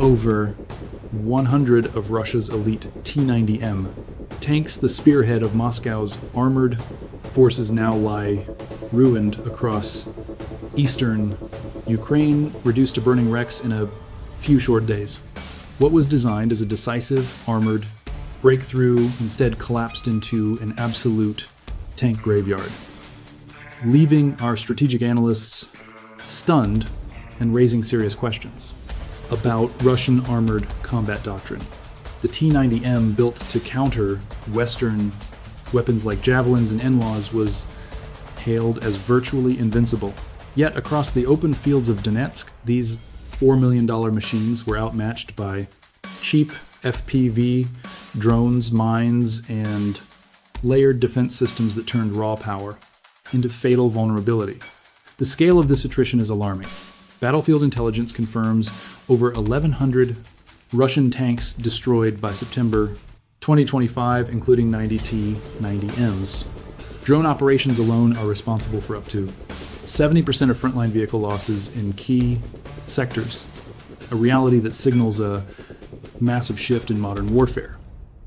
over 100 of Russia's elite T-90M tanks, the spearhead of Moscow's armored forces, now lie ruined across eastern Ukraine, reduced to burning wrecks in a few short days. What was designed as a decisive armored breakthrough instead collapsed into an absolute tank graveyard, leaving our strategic analysts stunned and raising serious questions about Russian armored combat doctrine. The T-90M, built to counter Western weapons like Javelins and NWAs, was hailed as virtually invincible. Yet across the open fields of Donetsk, these $4 million machines were outmatched by cheap FPV, drones, mines, and layered defense systems that turned raw power into fatal vulnerability. The scale of this attrition is alarming. Battlefield intelligence confirms over 1,100 Russian tanks destroyed by September 2025, including 90 T-90Ms. Drone operations alone are responsible for up to 70% of frontline vehicle losses in key sectors, a reality that signals a massive shift in modern warfare.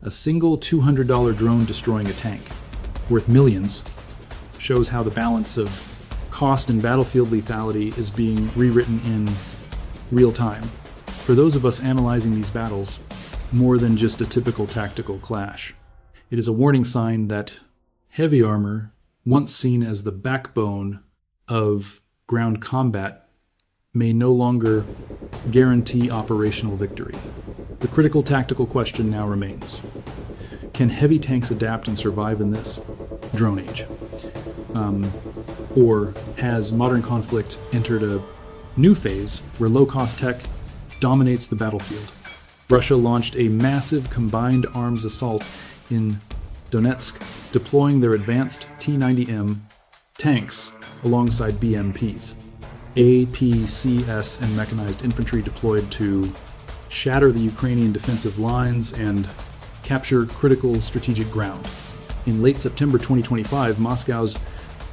A single $200 drone destroying a tank, worth millions, shows how the balance of cost and battlefield lethality is being rewritten in real time. For those of us analyzing these battles, more than just a typical tactical clash, it is a warning sign that heavy armor, once seen as the backbone of ground combat, may no longer guarantee operational victory. The critical tactical question now remains: can heavy tanks adapt and survive in this drone age? Or has modern conflict entered a new phase where low-cost tech dominates the battlefield? Russia launched a massive combined arms assault in Donetsk, deploying their advanced T-90M tanks alongside BMPs. APCS and mechanized infantry deployed to shatter the Ukrainian defensive lines and capture critical strategic ground. In late September 2025, Moscow's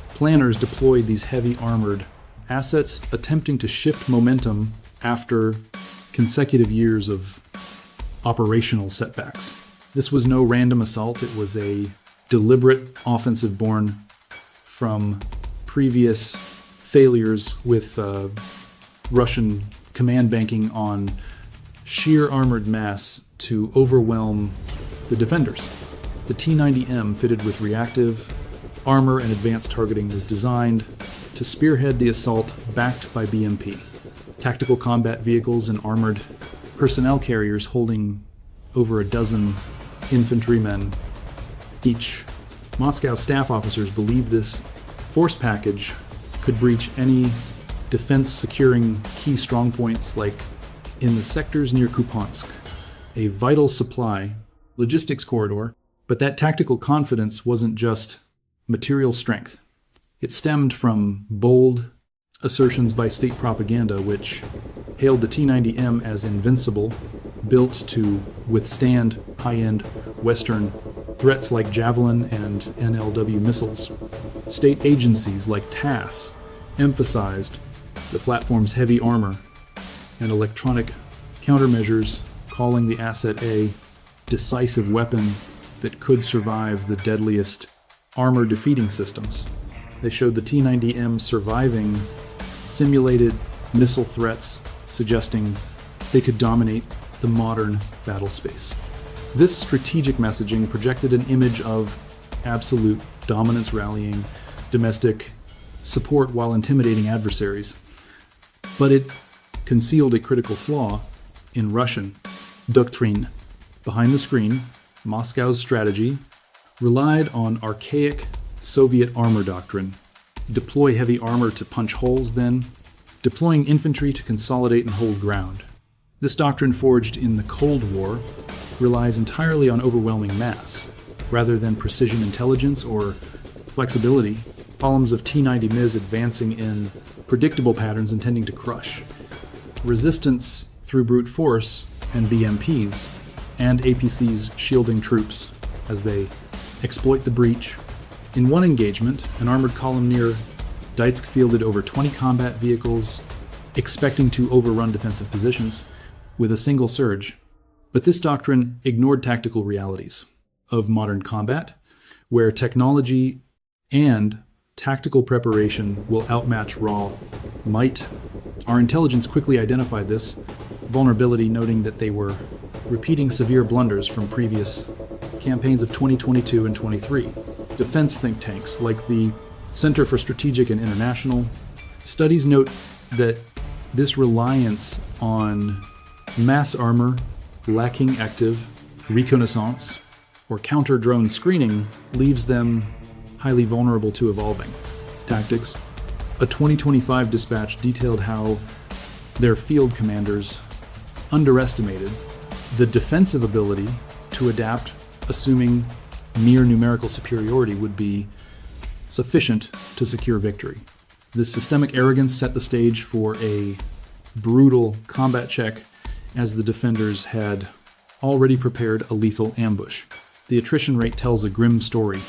planners deployed these heavy armored assets, attempting to shift momentum after consecutive years of operational setbacks. This was no random assault. It was a deliberate offensive born from previous failures with Russian command banking on sheer armored mass to overwhelm the defenders. The T-90M, fitted with reactive armor and advanced targeting, was designed to spearhead the assault, backed by BMP, tactical combat vehicles and armored personnel carriers holding over a dozen infantrymen each. Moscow staff officers believe this force package could breach any defense securing key strongpoints, like in the sectors near Kupiansk, a vital supply logistics corridor. But that tactical confidence wasn't just material strength. It stemmed from bold assertions by state propaganda, which hailed the T-90M as invincible, built to withstand high-end Western threats like Javelin and NLW missiles. State agencies like TASS emphasized the platform's heavy armor and electronic countermeasures, calling the asset a decisive weapon that could survive the deadliest armor defeating systems. They showed the T-90M surviving simulated missile threats, suggesting they could dominate the modern battle space. This strategic messaging projected an image of absolute dominance, rallying domestic support while intimidating adversaries. But it concealed a critical flaw in Russian doctrine. Behind the screen, Moscow's strategy relied on archaic Soviet armor doctrine. Deploy heavy armor to punch holes, then deploying infantry to consolidate and hold ground. This doctrine, forged in the Cold War, relies entirely on overwhelming mass, rather than precision intelligence or flexibility. Columns of T-90Ms advancing in predictable patterns intending to crush. Resistance through brute force and BMPs, and APCs shielding troops as they exploit the breach. In one engagement, an armored column near Donetsk fielded over 20 combat vehicles, expecting to overrun defensive positions. with a single surge. But this doctrine ignored tactical realities of modern combat, where technology and tactical preparation will outmatch raw might. Our intelligence quickly identified this vulnerability, noting that they were repeating severe blunders from previous campaigns of 2022 and 23. Defense think tanks like the Center for Strategic and International Studies note that this reliance on mass armor lacking active reconnaissance or counter-drone screening leaves them highly vulnerable to evolving tactics. A 2025 dispatch detailed how their field commanders underestimated the defensive ability to adapt, assuming mere numerical superiority would be sufficient to secure victory. This systemic arrogance set the stage for a brutal combat check, as the defenders had already prepared a lethal ambush. The attrition rate tells a grim story.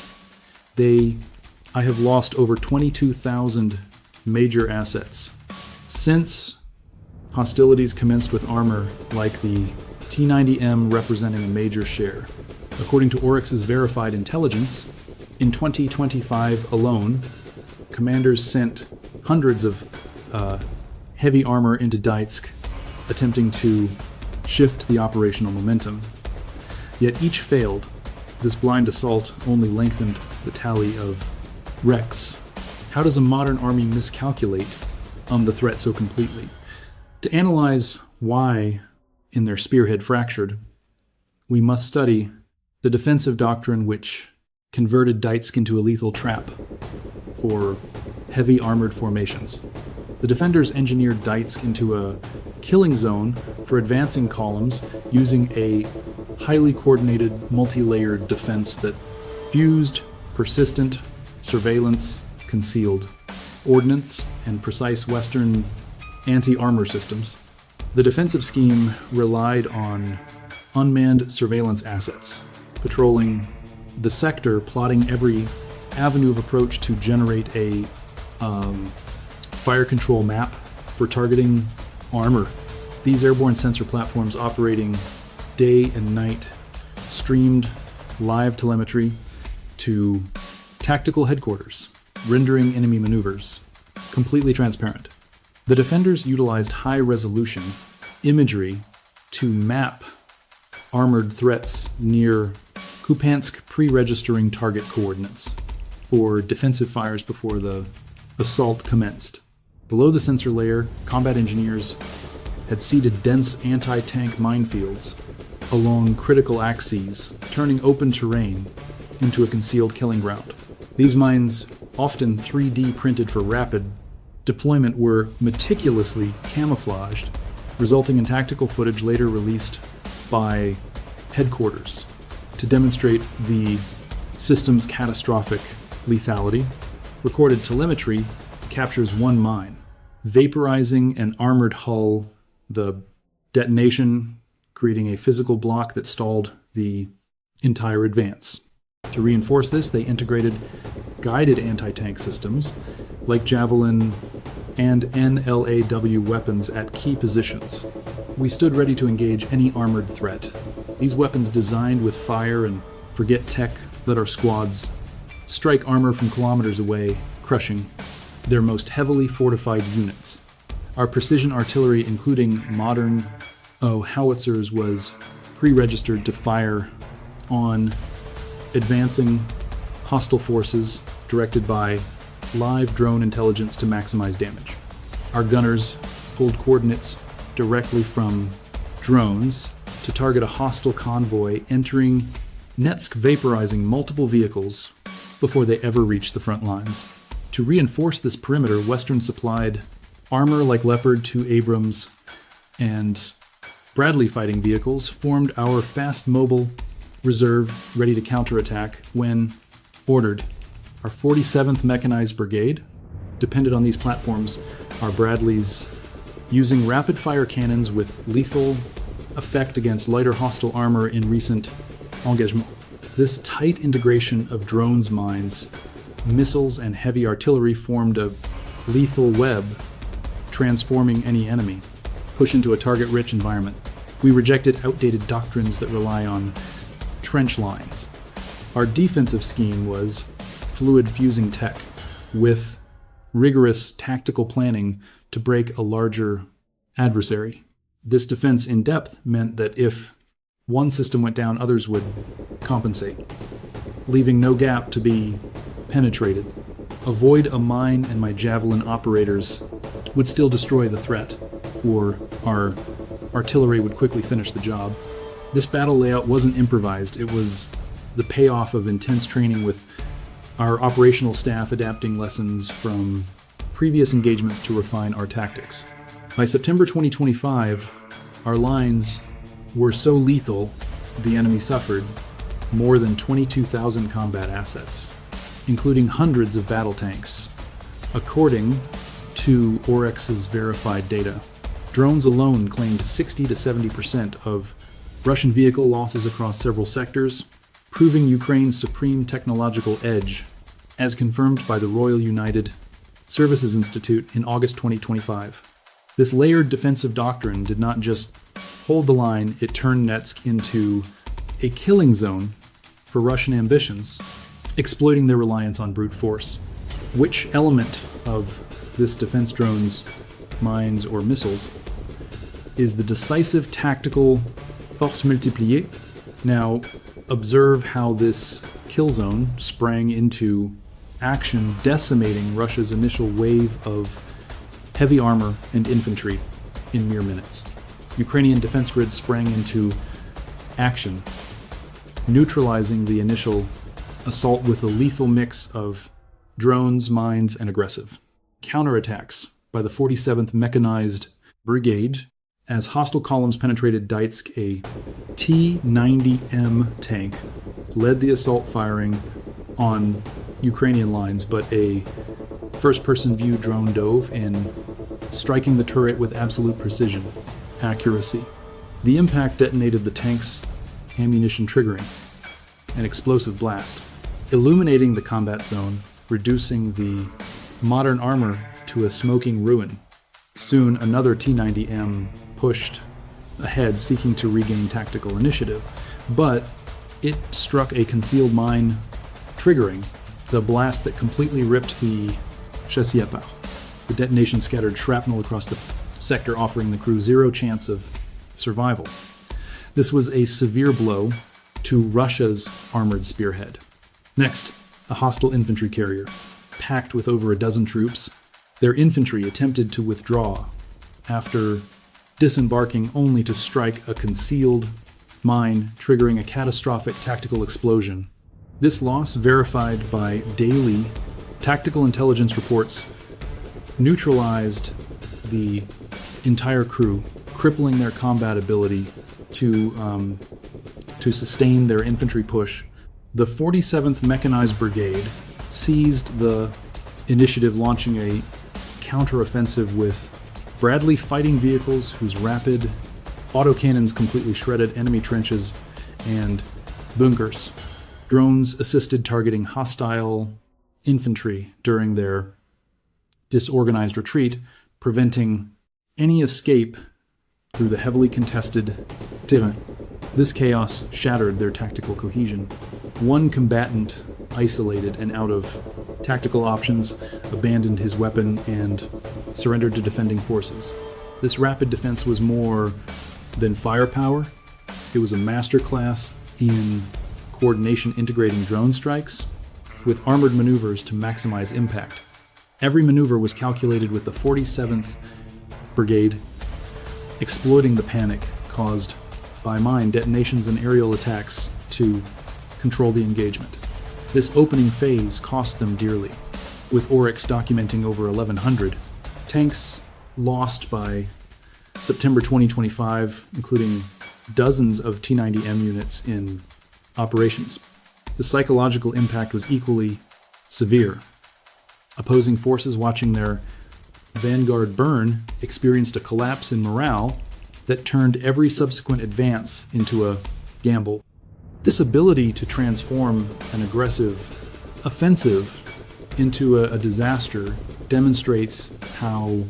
I have lost over 22,000 major assets since hostilities commenced, with armor like the T-90M representing a major share. According to Oryx's verified intelligence, in 2025 alone, commanders sent hundreds of heavy armor into Donetsk, attempting to shift the operational momentum. Yet each failed. This blind assault only lengthened the tally of wrecks. How does a modern army miscalculate the threat so completely? To analyze why in their spearhead fractured, we must study the defensive doctrine which converted Donetsk into a lethal trap for heavy armored formations. The defenders engineered Donetsk into a killing zone for advancing columns using a highly coordinated, multi-layered defense that fused persistent surveillance, concealed ordnance, and precise Western anti-armor systems. The defensive scheme relied on unmanned surveillance assets, patrolling the sector, plotting every avenue of approach to generate a fire control map for targeting armor. These airborne sensor platforms operating day and night streamed live telemetry to tactical headquarters, rendering enemy maneuvers completely transparent. The defenders utilized high-resolution imagery to map armored threats near Kupiansk, pre-registering target coordinates for defensive fires before the assault commenced. Below the sensor layer, combat engineers had seeded dense anti-tank minefields along critical axes, turning open terrain into a concealed killing ground. These mines, often 3D printed for rapid deployment, were meticulously camouflaged, resulting in tactical footage later released by headquarters to demonstrate the system's catastrophic lethality. Recorded telemetry captures one mine, vaporizing an armored hull, the detonation creating a physical block that stalled the entire advance. To reinforce this, they integrated guided anti-tank systems like Javelin and NLAW weapons at key positions. We stood ready to engage any armored threat. These weapons, designed with fire and forget tech, let our squads strike armor from kilometers away, crushing their most heavily fortified units. Our precision artillery, including modern howitzers, was pre-registered to fire on advancing hostile forces, directed by live drone intelligence to maximize damage. Our gunners pulled coordinates directly from drones to target a hostile convoy entering Donetsk, vaporizing multiple vehicles before they ever reached the front lines. To reinforce this perimeter, Western supplied armor like Leopard 2 Abrams and Bradley fighting vehicles formed our fast mobile reserve, ready to counterattack when ordered. Our 47th Mechanized Brigade depended on these platforms, our Bradleys, using rapid-fire cannons with lethal effect against lighter hostile armor in recent engagement. This tight integration of drones, mines, missiles, and heavy artillery formed a lethal web, transforming any enemy push into a target-rich environment. We rejected outdated doctrines that rely on trench lines. Our defensive scheme was fluid fusing tech with rigorous tactical planning to break a larger adversary. This defense in depth meant that if one system went down, others would compensate, leaving no gap to be penetrated. Avoid a mine and my Javelin operators would still destroy the threat, or our artillery would quickly finish the job. This battle layout wasn't improvised. It was the payoff of intense training with our operational staff adapting lessons from previous engagements to refine our tactics. By September 2025, our lines were so lethal, the enemy suffered more than 22,000 combat assets, including hundreds of battle tanks, according to Oryx's verified data. Drones alone claimed 60 to 70% of Russian vehicle losses across several sectors, proving Ukraine's supreme technological edge, as confirmed by the Royal United Services Institute in August 2025. This layered defensive doctrine did not just hold the line, it turned Donetsk into a killing zone for Russian ambitions, exploiting their reliance on brute force. Which element of this defense drone's mines or missiles is the decisive tactical force multipliée? Now, observe how this kill zone sprang into action, decimating Russia's initial wave of heavy armor and infantry in mere minutes. Ukrainian defense grids sprang into action, neutralizing the initial assault with a lethal mix of drones, mines, and aggressive counterattacks by the 47th Mechanized Brigade. As hostile columns penetrated Donetsk, a T-90M tank led the assault firing on Ukrainian lines, but a first-person view drone dove in, striking the turret with absolute precision, accuracy. The impact detonated the tank's ammunition, triggering an explosive blast, illuminating the combat zone, reducing the modern armor to a smoking ruin. Soon, another T-90M pushed ahead, seeking to regain tactical initiative, but it struck a concealed mine, triggering the blast that completely ripped the reshaping. The detonation scattered shrapnel across the sector, offering the crew zero chance of survival. This was a severe blow to Russia's armored spearhead. Next, a hostile infantry carrier, packed with over a dozen troops. Their infantry attempted to withdraw after disembarking, only to strike a concealed mine, triggering a catastrophic tactical explosion. This loss, verified by daily tactical intelligence reports, neutralized the entire crew, crippling their combat ability to sustain their infantry push. The 47th Mechanized Brigade seized the initiative, launching a counteroffensive with Bradley fighting vehicles whose rapid autocannons completely shredded enemy trenches and bunkers. Drones assisted targeting hostile infantry during their disorganized retreat, preventing any escape through the heavily contested terrain. This chaos shattered their tactical cohesion. One combatant, isolated and out of tactical options, abandoned his weapon and surrendered to defending forces. This rapid defense was more than firepower. It was a masterclass in coordination, integrating drone strikes with armored maneuvers to maximize impact. Every maneuver was calculated, with the 47th Brigade exploiting the panic caused by mine detonations and aerial attacks to control the engagement. This opening phase cost them dearly, with Oryx documenting over 1,100 tanks lost by September 2025, including dozens of T-90M units in operations. The psychological impact was equally severe. Opposing forces, watching their vanguard burn, experienced a collapse in morale that turned every subsequent advance into a gamble. This ability to transform an aggressive offensive into a disaster demonstrates how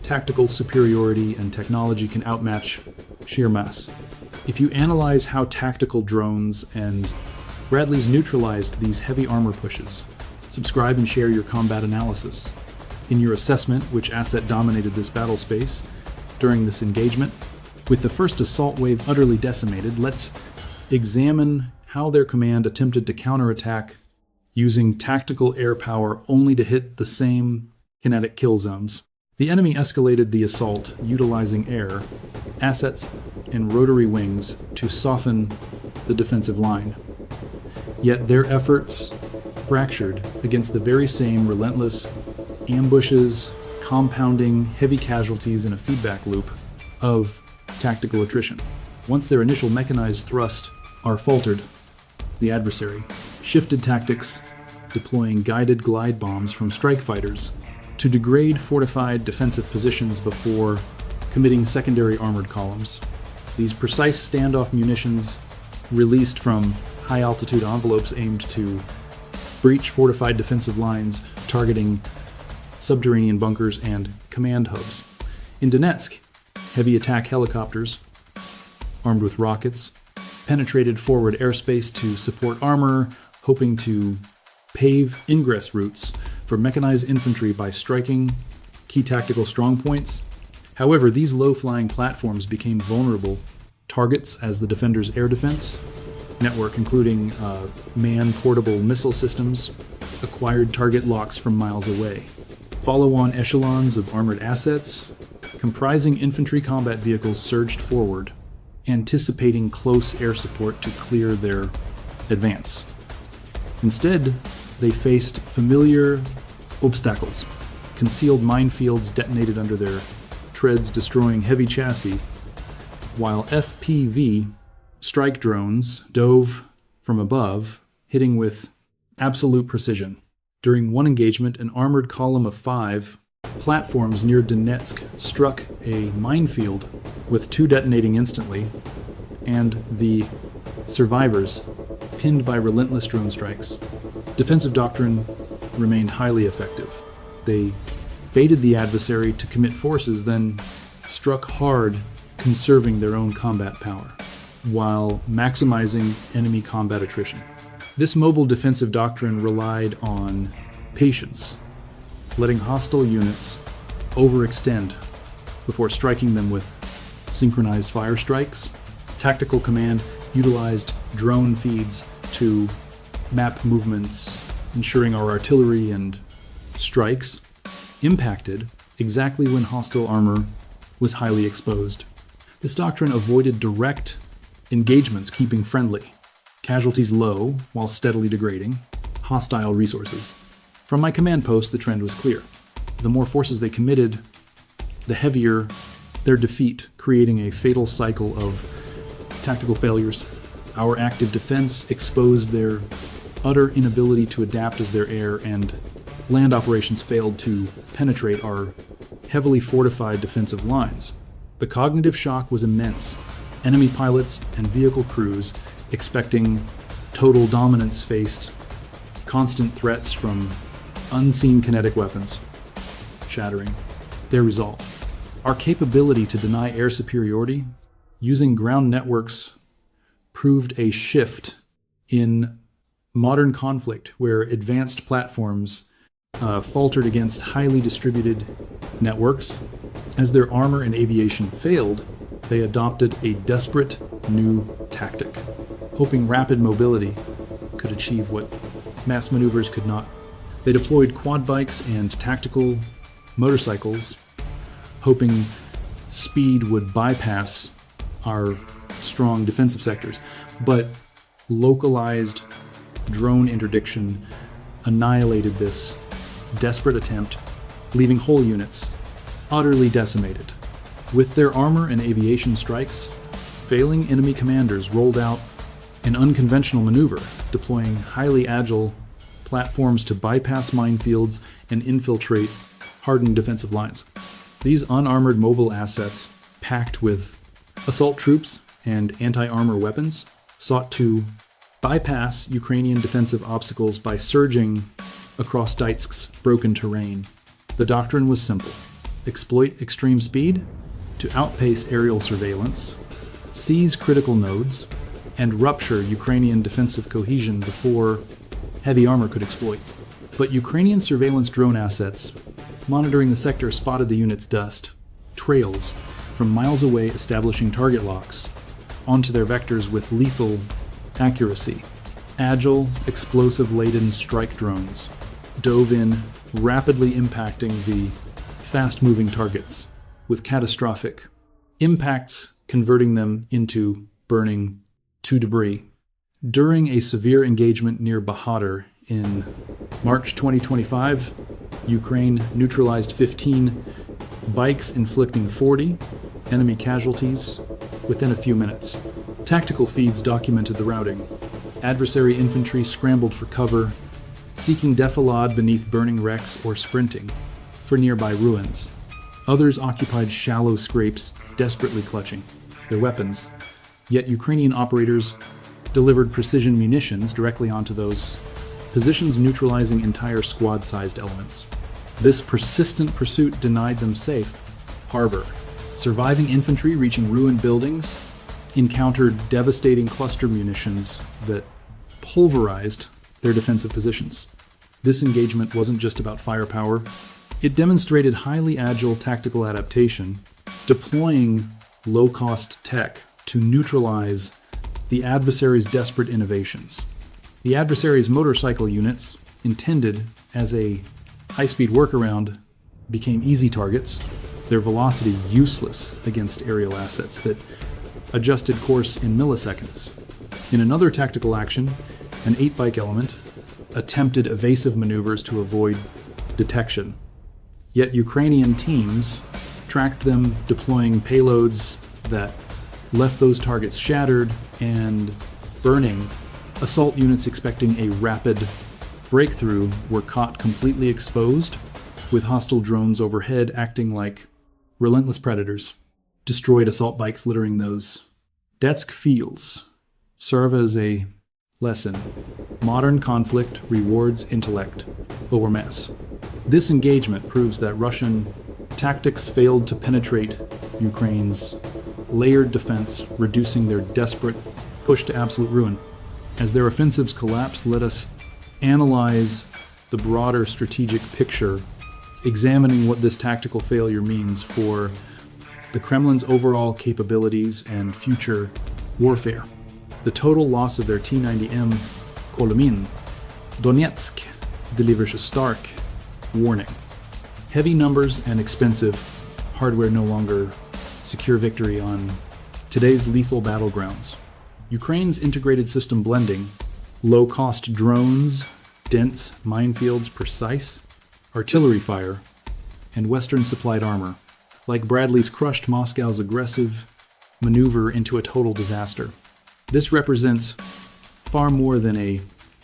tactical superiority and technology can outmatch sheer mass. If you analyze how tactical drones and Bradley's neutralized these heavy armor pushes, subscribe and share your combat analysis. In your assessment, which asset dominated this battle space during this engagement? With the first assault wave utterly decimated, let's examine how their command attempted to counterattack using tactical air power only to hit the same kinetic kill zones. The enemy escalated the assault utilizing air, assets, and rotary wings to soften the defensive line. Yet their efforts fractured against the very same relentless ambushes, compounding heavy casualties in a feedback loop of tactical attrition. Once their initial mechanized thrust are faltered, the adversary shifted tactics, deploying guided glide bombs from strike fighters to degrade fortified defensive positions before committing secondary armored columns. These precise standoff munitions, released from high-altitude envelopes aimed to breach fortified defensive lines, targeting subterranean bunkers and command hubs. In Donetsk, heavy attack helicopters, armed with rockets, penetrated forward airspace to support armor, hoping to pave ingress routes for mechanized infantry by striking key tactical strongpoints. However, these low-flying platforms became vulnerable targets as the defenders' air defense network, including man-portable missile systems, acquired target locks from miles away. Follow-on echelons of armored assets, comprising infantry combat vehicles, surged forward, anticipating close air support to clear their advance. Instead, they faced familiar obstacles, concealed minefields detonated under their treads, destroying heavy chassis, while FPV strike drones dove from above, hitting with absolute precision. During one engagement, an armored column of 5 platforms near Donetsk struck a minefield, with 2 detonating instantly, and the survivors pinned by relentless drone strikes. Defensive doctrine remained highly effective. They baited the adversary to commit forces, then struck hard, conserving their own combat power, while maximizing enemy combat attrition. This mobile defensive doctrine relied on patience, letting hostile units overextend before striking them with synchronized fire strikes. Tactical command utilized drone feeds to map movements, ensuring our artillery and strikes impacted exactly when hostile armor was highly exposed. This doctrine avoided direct engagements, keeping friendly casualties low while steadily degrading hostile resources. From my command post, the trend was clear. The more forces they committed, the heavier their defeat, creating a fatal cycle of tactical failures. Our active defense exposed their utter inability to adapt as their air and land operations failed to penetrate our heavily fortified defensive lines. The cognitive shock was immense. Enemy pilots and vehicle crews, expecting total dominance, faced constant threats from unseen kinetic weapons, shattering their resolve. Our capability to deny air superiority using ground networks proved a shift in modern conflict, where advanced platforms faltered against highly distributed networks. As their armor and aviation failed, they adopted a desperate new tactic, hoping rapid mobility could achieve what mass maneuvers could not. They deployed quad bikes and tactical motorcycles, hoping speed would bypass our strong defensive sectors. But localized drone interdiction annihilated this desperate attempt, leaving whole units utterly decimated. With their armor and aviation strikes, failing enemy commanders rolled out an unconventional maneuver, deploying highly agile platforms to bypass minefields and infiltrate hardened defensive lines. These unarmored mobile assets, packed with assault troops and anti-armor weapons, sought to bypass Ukrainian defensive obstacles by surging across Donetsk's broken terrain. The doctrine was simple: exploit extreme speed to outpace aerial surveillance, seize critical nodes, and rupture Ukrainian defensive cohesion before heavy armor could exploit. But Ukrainian surveillance drone assets monitoring the sector spotted the unit's dust trails from miles away, establishing target locks onto their vectors with lethal accuracy. Agile, explosive-laden strike drones dove in, rapidly impacting the fast-moving targets with catastrophic impacts, converting them into burning to debris. During a severe engagement near Bahadur in March 2025, Ukraine neutralized 15 bikes, inflicting 40 enemy casualties within a few minutes. Tactical feeds documented the routing. Adversary infantry scrambled for cover, seeking defilade beneath burning wrecks or sprinting for nearby ruins. Others occupied shallow scrapes, desperately clutching their weapons. Yet Ukrainian operators delivered precision munitions directly onto those positions, neutralizing entire squad-sized elements. This persistent pursuit denied them safe harbor. Surviving infantry reaching ruined buildings encountered devastating cluster munitions that pulverized their defensive positions. This engagement wasn't just about firepower. It demonstrated highly agile tactical adaptation, deploying low-cost tech to neutralize the adversary's desperate innovations. The adversary's motorcycle units, intended as a high-speed workaround, became easy targets, their velocity useless against aerial assets that adjusted course in milliseconds. In another tactical action, an 8-bike element attempted evasive maneuvers to avoid detection. Yet Ukrainian teams tracked them, deploying payloads that left those targets shattered and burning. Assault units expecting a rapid breakthrough were caught completely exposed, with hostile drones overhead acting like relentless predators. Destroyed assault bikes littering those Donetsk fields serve as a lesson. Modern conflict rewards intellect over mass. This engagement proves that Russian tactics failed to penetrate Ukraine's layered defense, reducing their desperate push to absolute ruin. As their offensives collapse, let us analyze the broader strategic picture, examining what this tactical failure means for the Kremlin's overall capabilities and future warfare. The total loss of their T-90M Kolomin, Donetsk, delivers a stark warning. Heavy numbers and expensive hardware no longer secure victory on today's lethal battlegrounds. Ukraine's integrated system blending, low-cost drones, dense minefields, precise artillery fire, and Western-supplied armor, like Bradley's, crushed Moscow's aggressive maneuver into a total disaster. This represents far more than a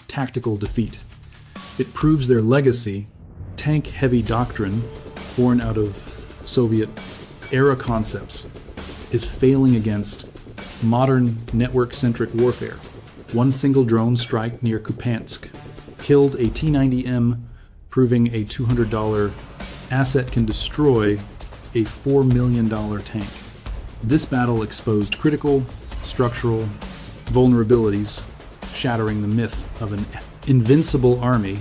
tactical defeat. It proves their legacy, tank-heavy doctrine born out of Soviet-era concepts, is failing against modern network-centric warfare. One single drone strike near Kupiansk killed a T-90M, proving a $200 asset can destroy a $4 million tank. This battle exposed critical structural vulnerabilities, shattering the myth of an invincible army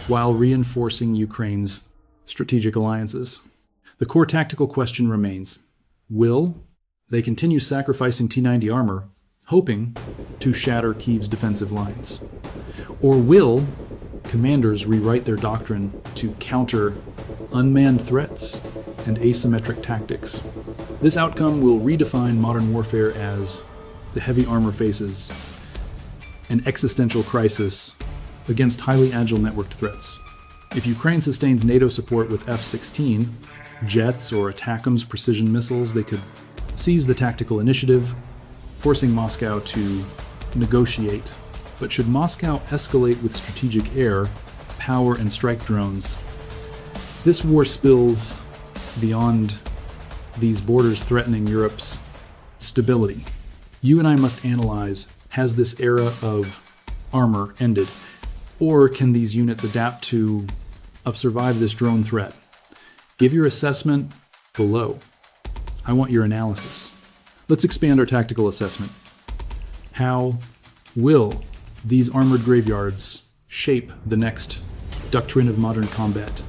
while reinforcing Ukraine's strategic alliances. The core tactical question remains: will they continue sacrificing T-90 armor, hoping to shatter Kyiv's defensive lines? Or will commanders rewrite their doctrine to counter unmanned threats and asymmetric tactics? This outcome will redefine modern warfare as the heavy armor faces an existential crisis against highly agile networked threats. If Ukraine sustains NATO support with F-16 jets or ATACMS precision missiles, they could seize the tactical initiative, forcing Moscow to negotiate. But should Moscow escalate with strategic air, power, and strike drones, this war spills beyond these borders, threatening Europe's stability. You and I must analyze, has this era of armor ended? Or can these units adapt to survive this drone threat? Give your assessment below. I want your analysis. Let's expand our tactical assessment. How will these armored graveyards shape the next doctrine of modern combat?